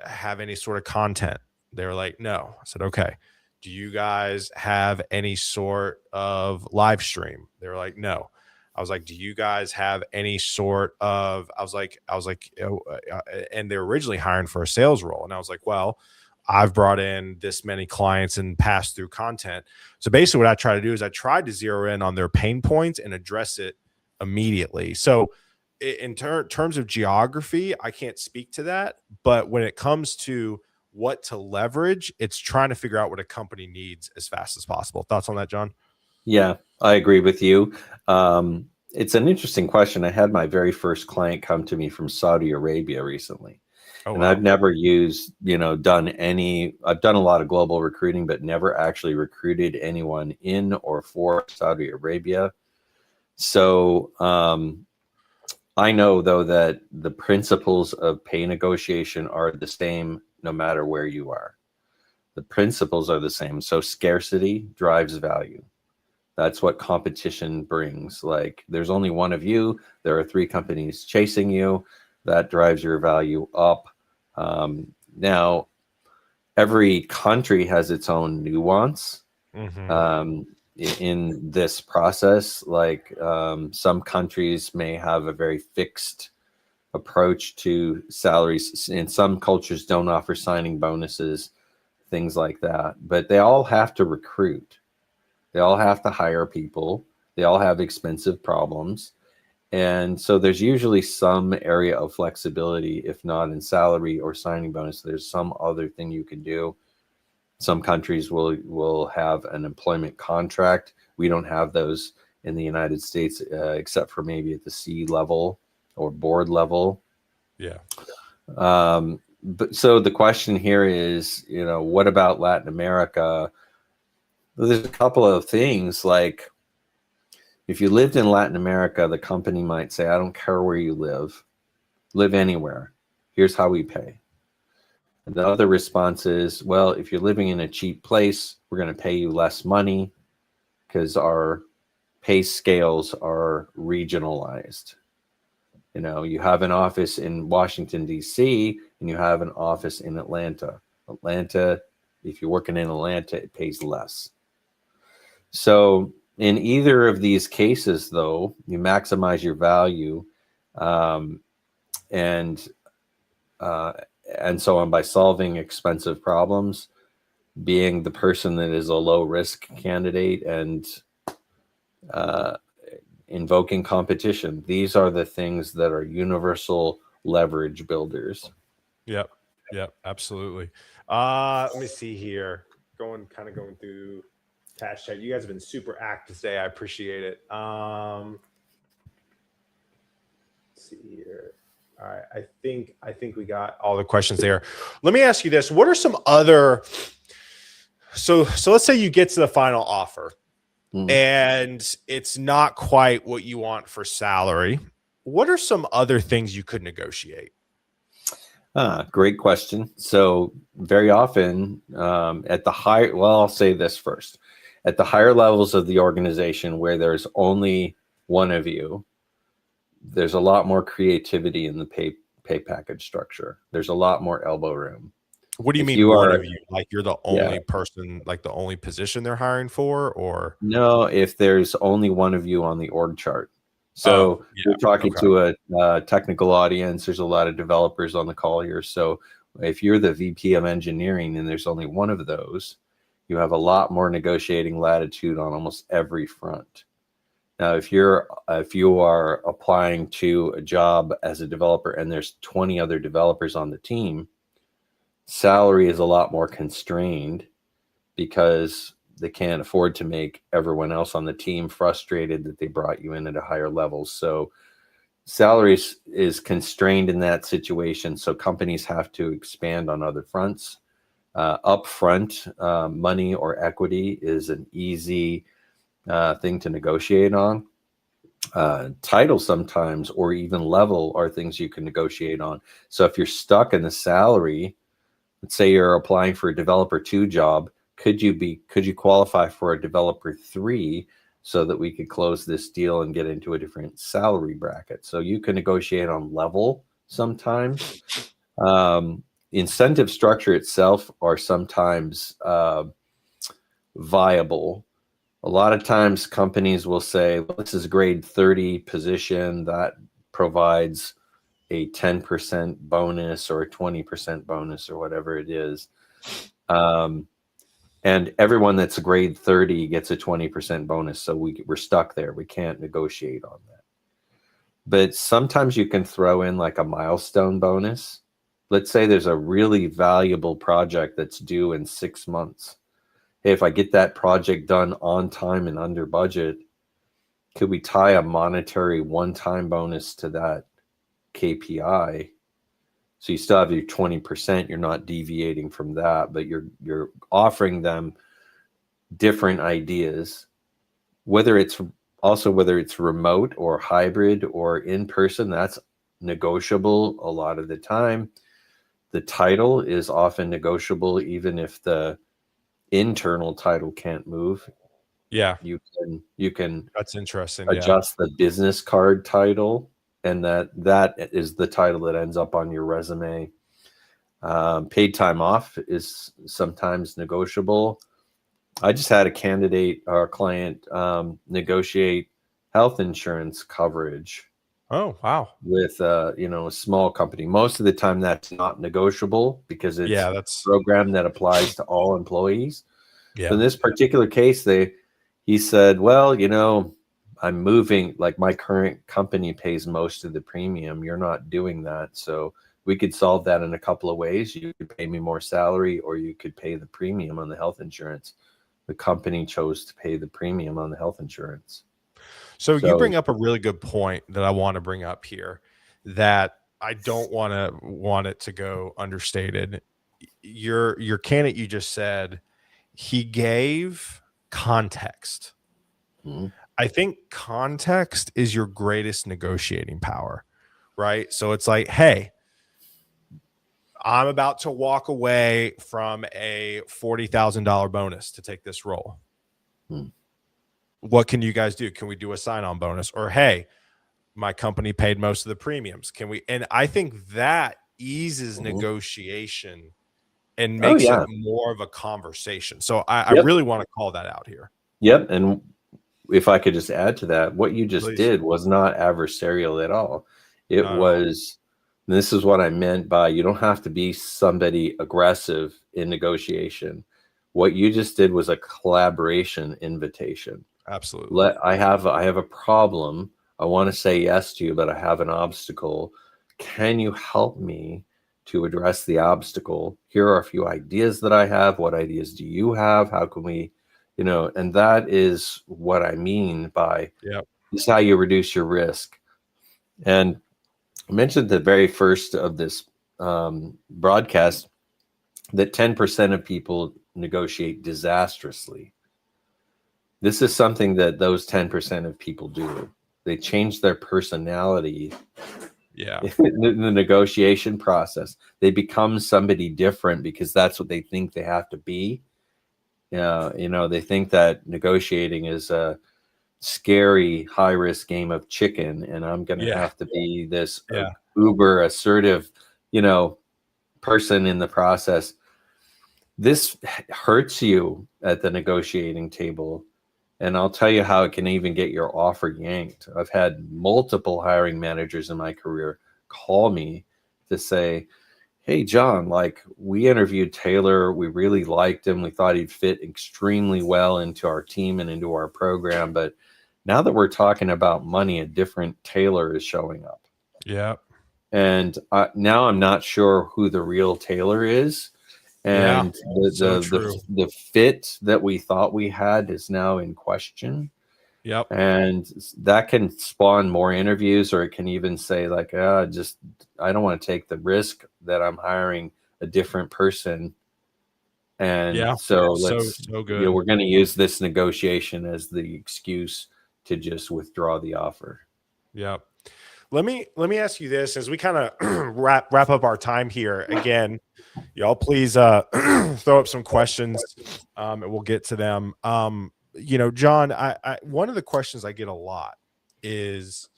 have any sort of content? They were like, no. I said, okay. Do you guys have any sort of live stream? They were like, no. I was like, do you guys have any sort of, and they're originally hiring for a sales role. And I was like, well, I've brought in this many clients and passed through content. So basically what I try to do is I tried to zero in on their pain points and address it immediately. So in terms of geography, I can't speak to that. But when it comes to what to leverage, it's trying to figure out what a company needs as fast as possible. Thoughts on that, John? Yeah, I agree with you. It's an interesting question. I had my very first client come to me from Saudi Arabia recently. Oh, and wow. I've never I've done a lot of global recruiting, but never actually recruited anyone in or for Saudi Arabia. So I know, though, that the principles of pay negotiation are the same no matter where you are. The principles are the same. So scarcity drives value. That's what competition brings. Like, there's only one of you. There are 3 companies chasing you. That drives your value up. Now, every country has its own nuance. In this process. Like, some countries may have a very fixed approach to salaries, and some cultures don't offer signing bonuses, things like that. But they all have to recruit. They all have to hire people. They all have expensive problems. And so there's usually some area of flexibility, if not in salary or signing bonus. There's some other thing you can do. Some countries will have an employment contract. We don't have those in the United States, except for maybe at the C level or board level. Yeah. But so the question here is, what about Latin America? There's a couple of things. Like, if you lived in Latin America, the company might say, I don't care where you live anywhere. Here's how we pay. And the other response is, well, if you're living in a cheap place, we're going to pay you less money because our pay scales are regionalized. You have an office in Washington, D.C., and you have an office in Atlanta. Atlanta, if you're working in Atlanta, it pays less. So in either of these cases, though, you maximize your value, and so on, by solving expensive problems, being the person that is a low risk candidate, and invoking competition. These are the things that are universal leverage builders. Yep, absolutely. Let me see here. Going through Cash Chat. You guys have been super active today. I appreciate it. Let's see here. All right, I think we got all the questions there. Let me ask you this: what are some other? So let's say you get to the final offer, and it's not quite what you want for salary. What are some other things you could negotiate? Great question. So very often at the higher, well, I'll say this first. At the higher levels of the organization, where there's only one of you, there's a lot more creativity in the pay package structure. There's a lot more elbow room. What do you mean one of you? Like, you're the only person, like the only position they're hiring for? Or no, if there's only one of you on the org chart. So you're talking to a technical audience. There's a lot of developers on the call here. So if you're the VP of engineering and there's only one of those, you have a lot more negotiating latitude on almost every front. Now, if you are applying to a job as a developer and there's 20 other developers on the team, salary is a lot more constrained because they can't afford to make everyone else on the team frustrated that they brought you in at a higher level. So salary is constrained in that situation. So companies have to expand on other fronts. Upfront, money or equity is an easy thing to negotiate on. Title sometimes, or even level, are things you can negotiate on. So if you're stuck in the salary, let's say you're applying for a developer 2 job, could you qualify for a developer 3 so that we could close this deal and get into a different salary bracket. So you can negotiate on level sometimes. Incentive structure itself are sometimes viable. A lot of times companies will say, well, this is a grade 30 position that provides a 10% bonus or a 20% bonus or whatever it is. And everyone that's a grade 30 gets a 20% bonus. So we're stuck there. We can't negotiate on that. But sometimes you can throw in like a milestone bonus. Let's say there's a really valuable project that's due in 6 months. Hey, if I get that project done on time and under budget, could we tie a monetary one-time bonus to that KPI? So you still have your 20%, you're not deviating from that, but you're offering them different ideas, whether it's remote or hybrid or in person, that's negotiable a lot of the time. The title is often negotiable, even if the internal title can't move. Yeah. You can That's interesting. adjust the business card title, and that is the title that ends up on your resume. Paid time off is sometimes negotiable. I just had a candidate or client negotiate health insurance coverage. Oh, wow. With a small company. Most of the time that's not negotiable because it's a program that applies to all employees. Yeah. So in this particular case, he said, well, I'm moving, like my current company pays most of the premium. You're not doing that. So we could solve that in a couple of ways. You could pay me more salary, or you could pay the premium on the health insurance. The company chose to pay the premium on the health insurance. So you bring up a really good point that I want to bring up here that I don't want it to go understated. Your candidate, you just said he gave context. Mm-hmm. I think context is your greatest negotiating power, right? So it's like, hey, I'm about to walk away from a $40,000 bonus to take this role. What can you guys do? Can we do a sign-on bonus? Or, hey, my company paid most of the premiums. Can we? And I think that eases negotiation and makes it more of a conversation. So I really want to call that out here. Yep. And if I could just add to that, what you just did was not adversarial at all. It was, and this is what I meant by, you don't have to be somebody aggressive in negotiation. What you just did was a collaboration invitation. Absolutely. I have a problem. I want to say yes to you, but I have an obstacle. Can you help me to address the obstacle? Here are a few ideas that I have. What ideas do you have? How can we, and that is what I mean by this is how you reduce your risk. And I mentioned the very first of this broadcast that 10% of people negotiate disastrously. This is something that those 10% of people do. They change their personality in the negotiation process. They become somebody different because that's what they think they have to be. They think that negotiating is a scary, high-risk game of chicken, and I'm going to have to be this uber assertive, person in the process. This hurts you at the negotiating table. And I'll tell you how it can even get your offer yanked. I've had multiple hiring managers in my career call me to say, hey, John, we interviewed Taylor. We really liked him. We thought he'd fit extremely well into our team and into our program. But now that we're talking about money, a different Taylor is showing up. Yeah. And now I'm not sure who the real Taylor is. And the fit that we thought we had is now in question. Yep. And that can spawn more interviews, or it can even say I don't want to take the risk that I'm hiring a different person. And so good. We're going to use this negotiation as the excuse to just withdraw the offer. Yep. Let me ask you this as we kind of wrap up our time here. Again, y'all please throw up some questions and we'll get to them. John, I one of the questions I get a lot is,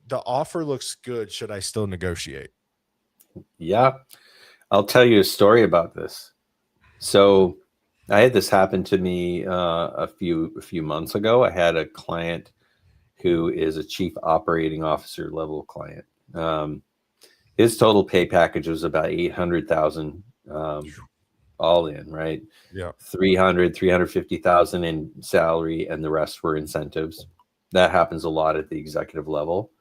the offer looks good. Should I still negotiate? Yeah. I'll tell you a story about this. So I had this happen to me a few months ago. I had a client who is a chief operating officer level client. His total pay package was about 800,000 all in, right? Yeah. 350,000 in salary, and the rest were incentives. That happens a lot at the executive level.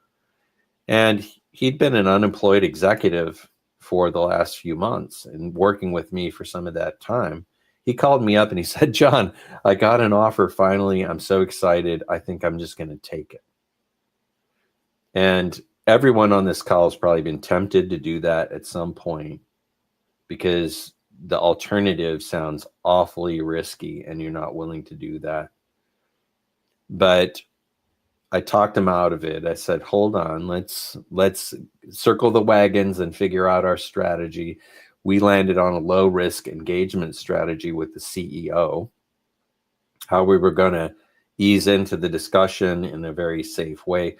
And he'd been an unemployed executive for the last few months and working with me for some of that time. He called me up and he said, John, I got an offer finally. I'm so excited. I think I'm just going to take it. And everyone on this call has probably been tempted to do that at some point, because the alternative sounds awfully risky and you're not willing to do that. But I talked him out of it. I said, hold on, let's circle the wagons and figure out our strategy. We landed on a low risk engagement strategy with the CEO, how we were going to ease into the discussion in a very safe way.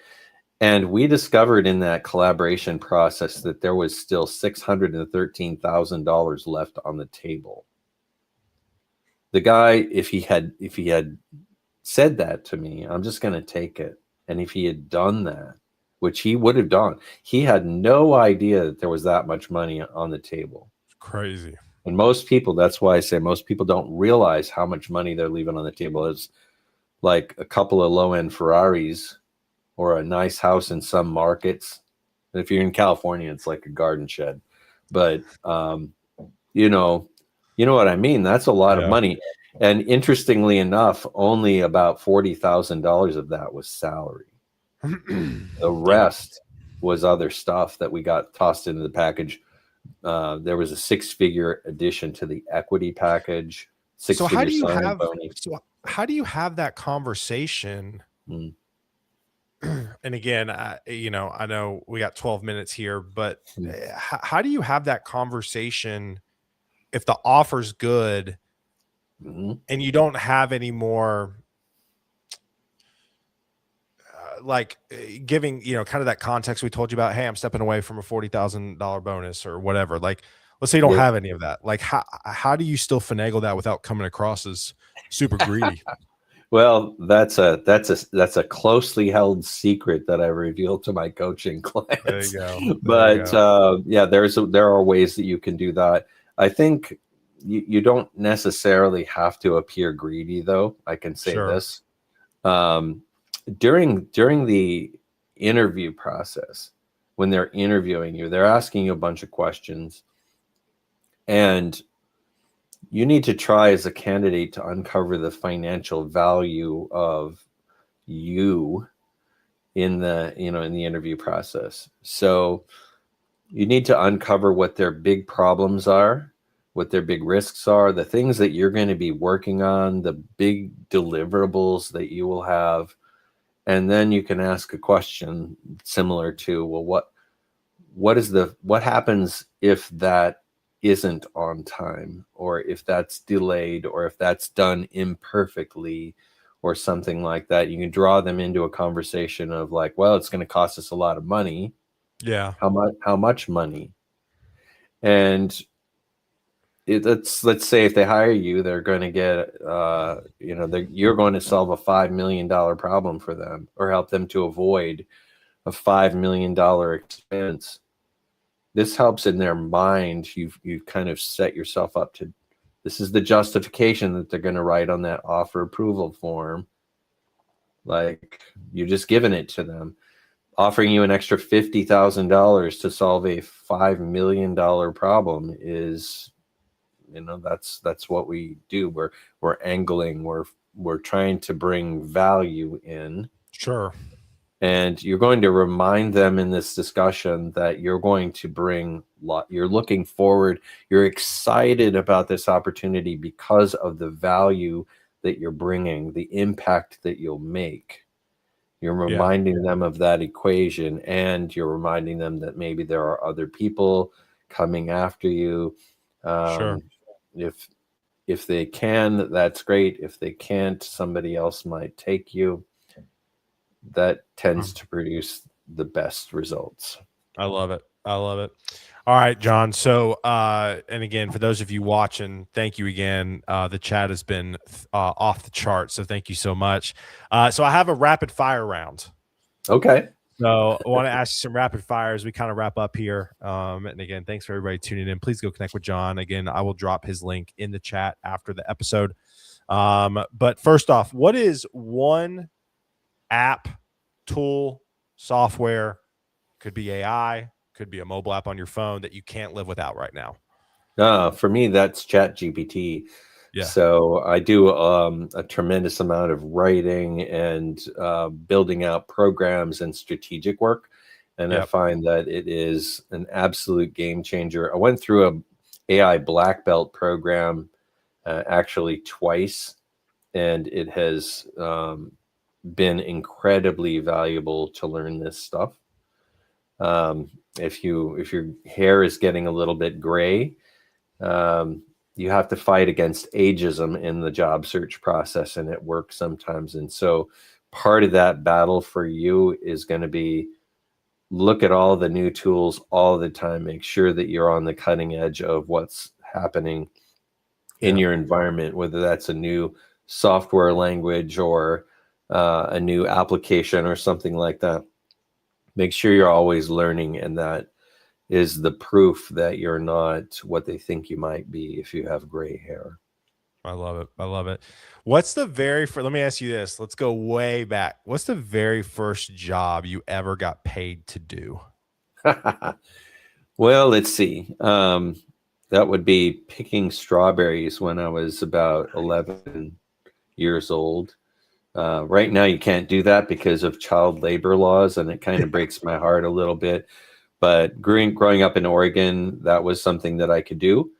And we discovered in that collaboration process that there was still $613,000 left on the table. The guy, if he had said that to me, I'm just going to take it. And if he had done that, which he would have done, he had no idea that there was that much money on the table. It's crazy. And most people, that's why I say most people don't realize how much money they're leaving on the table. It's like a couple of low-end Ferraris or a nice house in some markets. If you're in California, it's like a garden shed. But you know what I mean? That's a lot of money. And interestingly enough, only about $40,000 of that was salary. The rest was other stuff that we got tossed into the package. There was a 6-figure addition to the equity package. So how do you have that conversation? And again, I know we got 12 minutes here, but how do you have that conversation if the offer's good? And you don't have any more giving, kind of that context we told you about, hey, I'm stepping away from a $40,000 bonus or whatever. Like, let's say you don't have any of that. Like, how do you still finagle that without coming across as super greedy? Well, that's a closely held secret that I reveal to my coaching clients. There you go. But there are ways that you can do that. I think you don't necessarily have to appear greedy, though. I can say this. During the interview process, when they're interviewing you, they're asking you a bunch of questions, and you need to try as a candidate to uncover the financial value of you in the interview process. So you need to uncover what their big problems are, what their big risks are, the things that you're going to be working on, the big deliverables that you will have. And then you can ask a question similar to, well, what happens if that isn't on time, or if that's delayed, or if that's done imperfectly, or something like that. You can draw them into a conversation of like, well, it's going to cost us a lot of money. Yeah. How much money? And let's say if they hire you, they're going to get, you're going to solve a $5 million problem for them, or help them to avoid a $5 million expense. This helps in their mind. You've kind of set yourself up to, this is the justification that they're going to write on that offer approval form. Like, you're just giving it to them. Offering you an extra $50,000 to solve a $5 million problem is, that's what we do. We're angling. We're trying to bring value in. Sure. And you're going to remind them in this discussion that you're going to bring, you're looking forward, you're excited about this opportunity because of the value that you're bringing, the impact that you'll make. You're reminding them of that equation, and you're reminding them that maybe there are other people coming after you. Sure. If they can, that's great. If they can't, somebody else might take you. That tends to produce the best results. I love it. I love it. All right, John. So, and again, for those of you watching, thank you again. The chat has been off the chart, so thank you so much. So I have a rapid fire round. Okay. So I want to ask you some rapid fires. We kind of wrap up here. And again, thanks for everybody tuning in. Please go connect with John. Again, I will drop his link in the chat after the episode. But first off, what is one app, tool, software, could be AI, could be a mobile app on your phone that you can't live without right now? For me, that's ChatGPT. Yeah. So I do a tremendous amount of writing and building out programs and strategic work. And I find that it is an absolute game changer. I went through a AI black belt program actually twice, and it has been incredibly valuable to learn this stuff. If your hair is getting a little bit gray, you have to fight against ageism in the job search process, and it works sometimes. And so part of that battle for you is going to be look at all the new tools all the time, make sure that you're on the cutting edge of what's happening in your environment, whether that's a new software language or a new application or something like that. Make sure you're always learning, and that is the proof that you're not what they think you might be if you have gray hair. I love it. I love it. What's the let me ask you this. Let's go way back. What's the very first job you ever got paid to do? Well, let's see. That would be picking strawberries when I was about 11 years old. Right now, you can't do that because of child labor laws, and it kind of breaks my heart a little bit. But growing up in Oregon, that was something that I could do.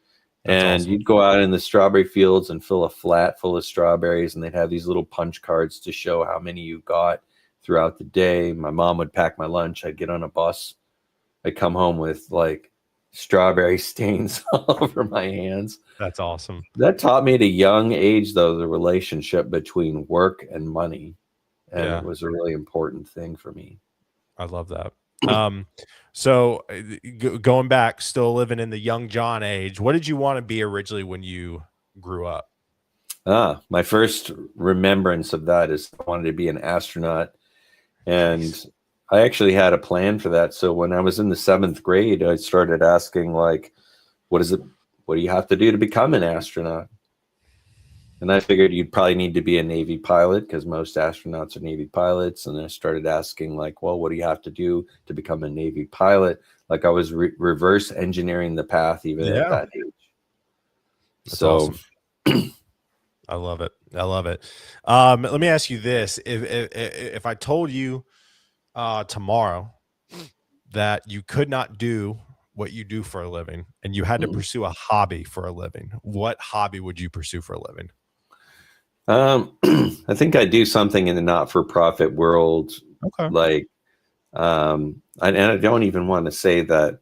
That's and awesome. You'd go out in the strawberry fields and fill a flat full of strawberries, and they'd have these little punch cards to show how many you got throughout the day. My mom would pack my lunch. I'd get on a bus. I'd come home with like strawberry stains all over my hands. That's awesome. That taught me at a young age, though, the relationship between work and money. And it was a really important thing for me. I love that. So going back, still living in the young John age, what did you want to be originally when you grew up? My first remembrance of that is I wanted to be an astronaut. And I actually had a plan for that. So when I was in the 7th grade, I started asking, like, what do you have to do to become an astronaut? And I figured you'd probably need to be a Navy pilot because most astronauts are Navy pilots. And I started asking, like, well, what do you have to do to become a Navy pilot? Like I was reverse engineering the path even at that age. That's awesome. I love it. I love it. Let me ask you this. If I told you tomorrow that you could not do what you do for a living and you had to pursue a hobby for a living, what hobby would you pursue for a living? I think I do something in the not-for-profit world. Okay. Like, and I don't even want to say that,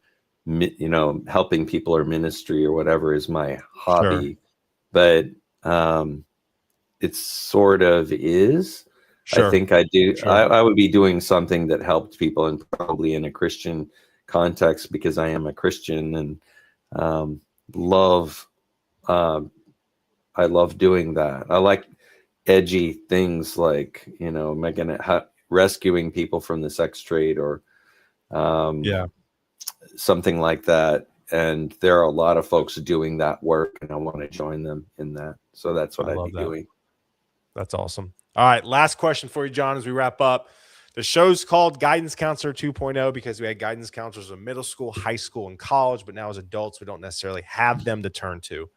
helping people or ministry or whatever is my hobby, but it sort of is. Sure. I think I do. Sure. I would be doing something that helped people, and probably in a Christian context because I am a Christian and I love doing that. I like edgy things like, rescuing people from the sex trade or something like that. And there are a lot of folks doing that work, and I want to join them in that. So that's what I'd be doing. That's awesome. All right, last question for you, John, as we wrap up. The show's called Guidance Counselor 2.0 because we had guidance counselors in middle school, high school, and college, but now as adults, we don't necessarily have them to turn to.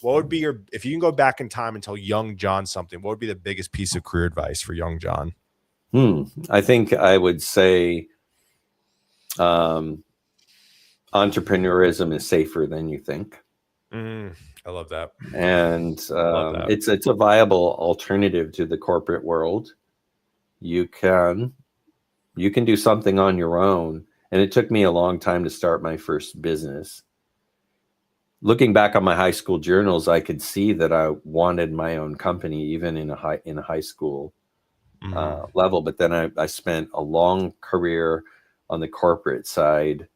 What would be if you can go back in time and tell young John something, what would be the biggest piece of career advice for young John? I think I would say entrepreneurism is safer than you think. I love that. And it's a viable alternative to the corporate world. You can do something on your own. And it took me a long time to start my first business. looking back on my high school journals, I could see that I wanted my own company, even in a high school level. But then I spent a long career on the corporate side.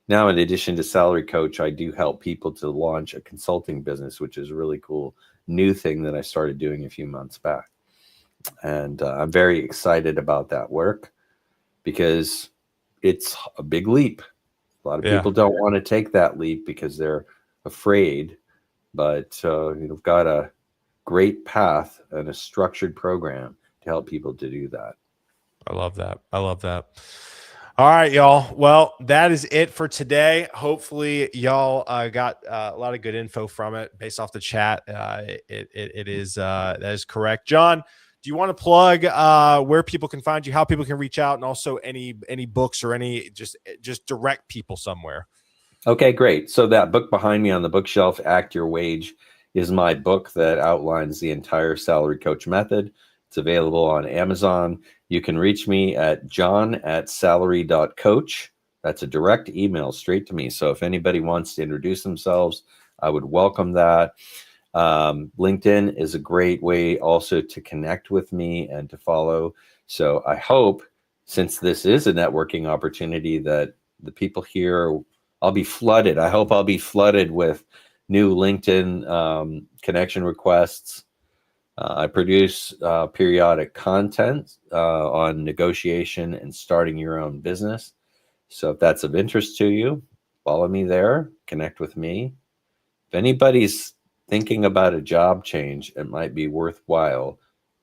Now, in addition to Salary Coach, I do help people to launch a consulting business, which is a really cool new thing that I started doing a few months back. And I'm very excited about that work because it's a big leap. A lot of people don't want to take that leap because they're afraid, but you've got a great path and a structured program to help people to do that. I love that. I love that. All right, y'all. Well, that is it for today. Hopefully, y'all got a lot of good info from it based off the chat. It is that is correct. John, do you want to plug where people can find you, how people can reach out, and also any books or any just direct people somewhere? Okay, great. So that book behind me on the bookshelf, Act Your Wage, is my book that outlines the entire Salary Coach method. It's available on Amazon. You can reach me at john@salary.coach. That's a direct email straight to me. So if anybody wants to introduce themselves, I would welcome that. LinkedIn is a great way also to connect with me and to follow. So I hope, since this is a networking opportunity, that the people here, I'll be flooded. I hope I'll be flooded with new LinkedIn connection requests. I produce periodic content on negotiation and starting your own business. So if that's of interest to you, follow me there, connect with me. If anybody's thinking about a job change, it might be worthwhile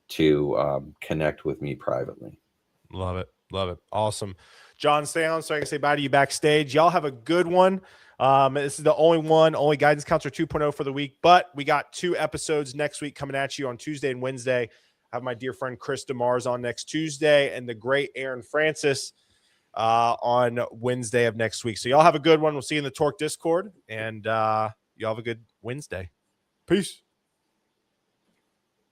to connect with me privately. Love it. Love it. Awesome. John, stay on so I can say bye to you backstage. Y'all have a good one. This is the only Guidance Counselor 2.0 for the week, but we got 2 episodes next week coming at you on Tuesday and Wednesday. I have my dear friend Chris DeMars on next Tuesday and the great Aaron Francis on Wednesday of next week. So y'all have a good one. We'll see you in the Torque Discord, and y'all have a good Wednesday. Peace.